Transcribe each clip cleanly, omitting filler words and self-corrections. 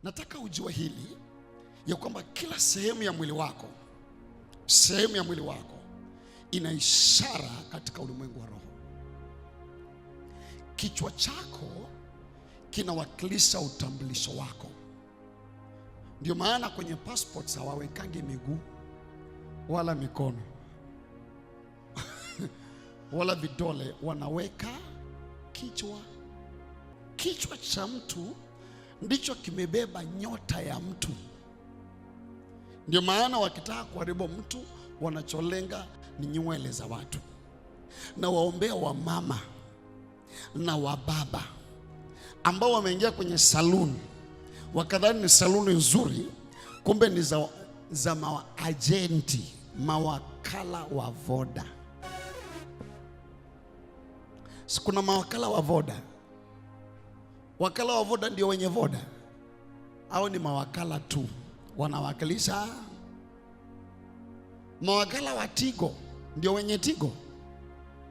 Nataka ujue hili ya kwamba kila sehemu ya mwili wako ina ishara katika ulimwengu wa roho. Kichwa chako kinawakilisha utambulisho wako. Ndio maana kwenye passports hawawekangi miguu wala mikono wala vidole, wanaweka kichwa. Kichwa cha mtu ndicho kimebeba nyota ya mtu. Ndio maana wakitaka kuharibu mtu wanacholenga ni nywele za watu. Na waombea wa mama na wa baba ambao wameingia kwenye saluni wakadhani ni saluni nzuri, kumbe ni za maajenti, mawakala wa Voda. Sikuna mawakala wa Voda. Wakala wa Voda ndio wenye Voda, au ni mawakala tu wanawakilisha? Mawakala wa Tigo ndio wenye Tigo,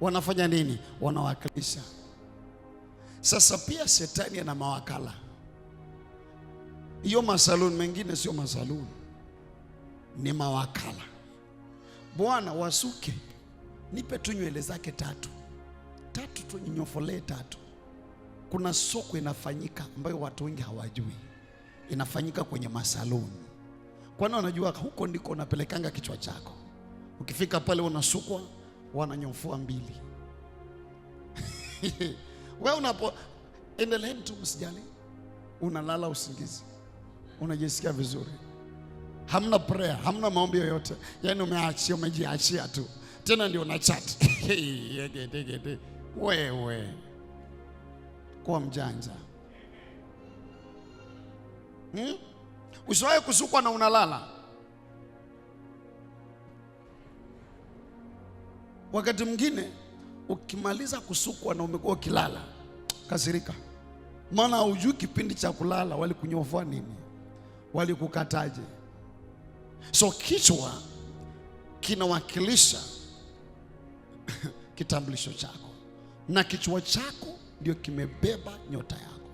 wanafanya nini? Wanawakilisha. Sasa pia shetani ana mawakala. Hiyo masaluni mengine sio masaluni, ni mawakala. Bwana wasuke, nipe tu nywele zake tatu tu, ninyofolee tatu. Kuna soko inafanyika ambayo watu wengi hawajui, inafanyika kwenye masaluni. Kwani wanajua huko ndiko unapelekanga kichwa chako. Ukifika pale unasukwa, wananyofua mbili. Wewe unapo endelea tu, msijali, unalala usingizi, unajisikia vizuri, hamna prayer, hamna maombi yoyote, yani umejiachia tu, tena ndio una chat. Wewe kwa mjanja. Usiwahi kusukwa na unalala. Wakati mwingine ukimaliza kusukwa na umekuwa ukilala, kasirika. Maana hujui kipindi cha kulala walikunyofua nini, walikukataje. So kichwa kinawakilisha kitambulisho chako, na kichwa chako ndio kimebeba nyota yako.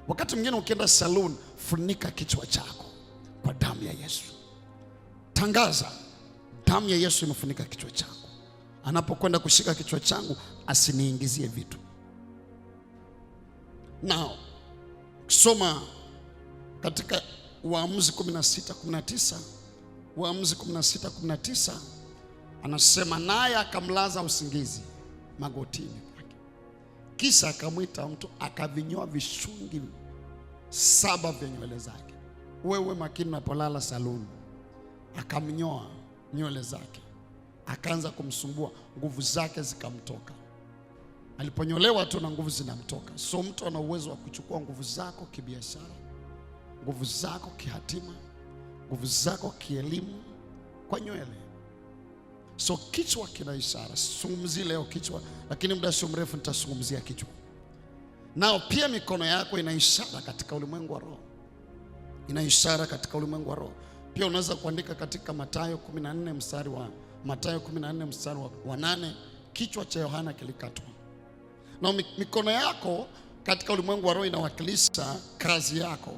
Wakati mwingine ukienda salon, funika kichwa chako kwa damu ya Yesu. Tangaza, damu ya Yesu imefunika kichwa chako. Anapokwenda kushika kichwa changu asiniingizie vitu. Now, soma katika Waamuzi 16:19. Waamuzi 16:19 anasema, naye akamlaza usingizi magotini kwake, kisha akamwita mtu akavinyoa vishungi 7 vya nywele zake. Wewe makini unapolala saluni. Akamnyoa nywele zake, akaanza kumsumbua, nguvu zake zikamtoka. Aliponyolewa tu na nguvu zinamtoka. So mtu ana uwezo wa kuchukua nguvu zako kibiashara, nguvu zako kihatima, nguvu zako kielimu kwa nywele. So kichwa kina ishara. Zungumzie leo kichwa, lakini muda sio mrefu nitazungumzia kichwa. Nao pia mikono yako ina ishara katika ulimwengu wa roho. Ina ishara katika ulimwengu wa roho. Pia unaweza kuandika katika Mathayo 14 mstari wa 8, kichwa cha Yohana kilikatwa. Na mikono yako katika ulimwengu wa roho inawakilisha kazi yako.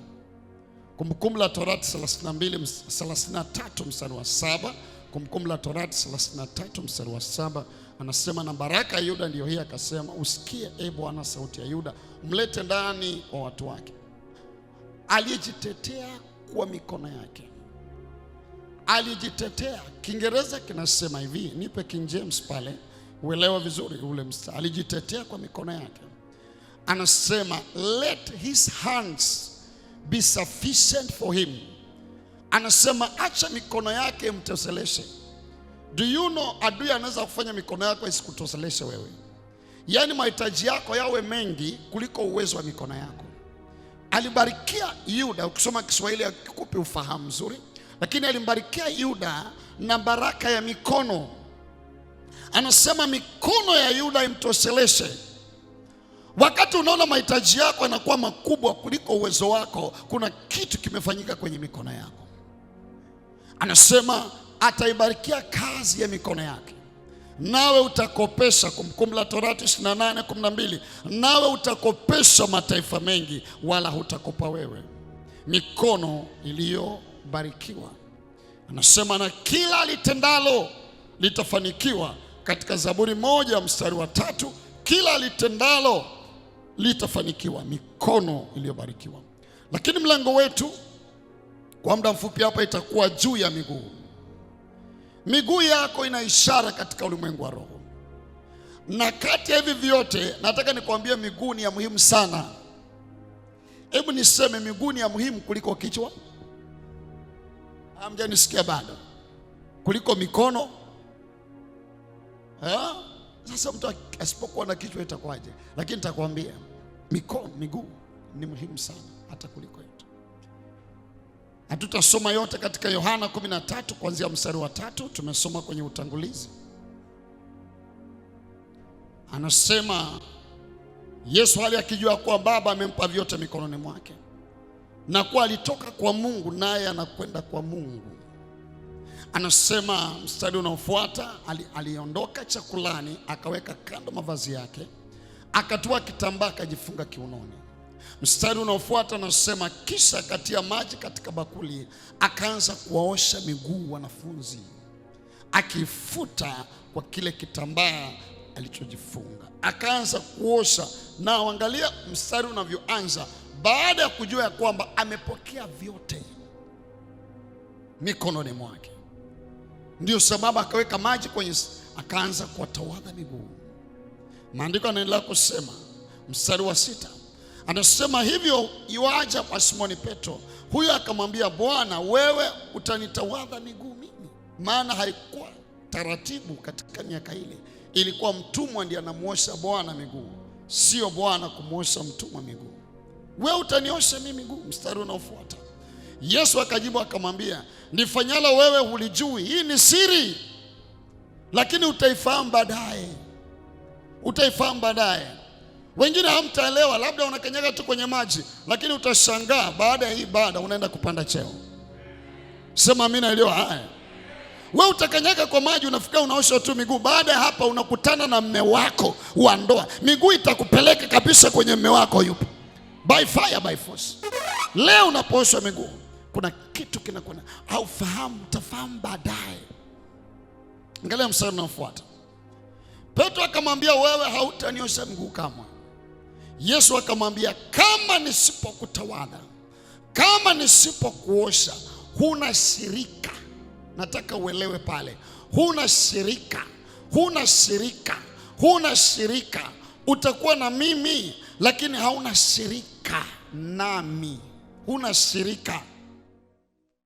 Kumbukumbu la Torati 33 mstari wa 7. Kumbukumbu la Torati 33 mstari wa 7 anasema, na baraka ya Yuda ndiyo hii, akasema, usikie e Bwana sauti ya Yuda, mlete ndani wa watu wake. Alijitetea kwa mikono yake. Alijitetea. Kiingereza kinasema hivi, nipe King James pale uelewa vizuri ule mstari. Alijitetea kwa mikono yake. Anasema, let his hands be sufficient for him. Anasema acha mikono yake mtoseleshe. Do you know, adui anaweza kufanya mikono yako isikutoseleshe wewe. Yaani mahitaji yako yawe mengi kuliko uwezo wa mikono yako. Alibarikia Yuda, ukisoma Kiswahili hakikupi ufahamu mzuri, lakini alimbarikia Yuda na baraka ya mikono. Anasema mikono ya Yuda imtoseleshe. Wakati unaona mahitaji yako yanakuwa makubwa kuliko uwezo wako, kuna kitu kimefanyika kwenye mikono yako. Anasema ataibarikia kazi ya mikono yake, nawe utakopesha. Kumbukumbu la Torati 28:12, nawe utakopesha mataifa mengi, wala hutakopa wewe. mikono iliyobarikiwa. Anasema na kila litendalo litafanikiwa. Katika Zaburi 1 mstari wa 3, kila litendalo litafanikiwa, mikono iliyobarikiwa. Lakini mlango wetu kwa muda mfupi hapa itakuwa juu ya miguu. Miguu yako ina ishara katika ulimwengu wa roho. Na kati ya hivi vyote nataka nikwambie miguu ni ya muhimu sana. Hebu niseme miguu ni ya muhimu kuliko kichwa. Hamjanisikia bado? Kuliko mikono. Sasa mtu asipokuwa na kichwa itakuwaje? Lakini nitakwambia miguu ni muhimu sana hata kuliko yote. Hatutasoma yote katika Yohana 13 kuanzia mstari wa 3, tumesoma kwenye utangulizi. Anasema Yesu hali akijua kuwa Baba amempa vyote mikononi mwake, na kuwa alitoka kwa Mungu naye anakwenda kwa Mungu. Anasema mstari unaofuata, aliondoka chakulani, akaweka kando mavazi yake, akatoa kitambaa akajifunga kiunoni. Mstari unaofuata anasema kisha akatia maji katika bakuli, akaanza kuwaosha miguu wanafunzi, akifuta kwa kile kitambaa alichojifunga. Akaanza kuosha. Na angalia mstari unavyoanza, baada ya kujua ya kwamba amepokea vyote mikononi mwake, ndio sababu akaweka maji kwenye, akaanza kuwatawadha miguu. Maandiko yanaendelea kusema mstari wa 6, anasema hivyo yuaja kwa Simoni Petro, huyo akamwambia, Bwana, wewe utanitawadha miguu mimi? Maana haikuwa taratibu katika miaka ile, ilikuwa mtumwa ndiye anamuosha Bwana miguu, sio Bwana kumuosha mtumwa miguu. Wewe utaniosha mimi miguu? Mstari unaofuata, Yesu akajibu akamwambia, nifanyalo wewe hulijui, hii ni siri, lakini utaifahamu baadaye. Utaifahamu baadaye. Wengine hamtaelewa, labda unakanyaga tu kwenye maji, lakini utashangaa baada ya hii ibada unaenda kupanda cheo. Sema amina iliyo haya. Wewe utakanyaga kwa maji, unafika unaosha tu miguu, baada ya hapa unakutana na mme wako wa ndoa, miguu itakupeleka kabisa kwenye mme wako yupo, by fire by force. Leo unapoosha miguu kuna kitu kinakwenda, haufahamu, utafahamu baadaye. Angalia mstari unaofuata. Petro akamwambia, wewe hautaniosha miguu kamwe. Yesu akamwambia, kama nisipokutawadha, kama nisipokuosha, huna shirika. Nataka uelewe pale, huna shirika, huna shirika, huna shirika. Utakuwa na mimi lakini hauna shirika nami, huna shirika.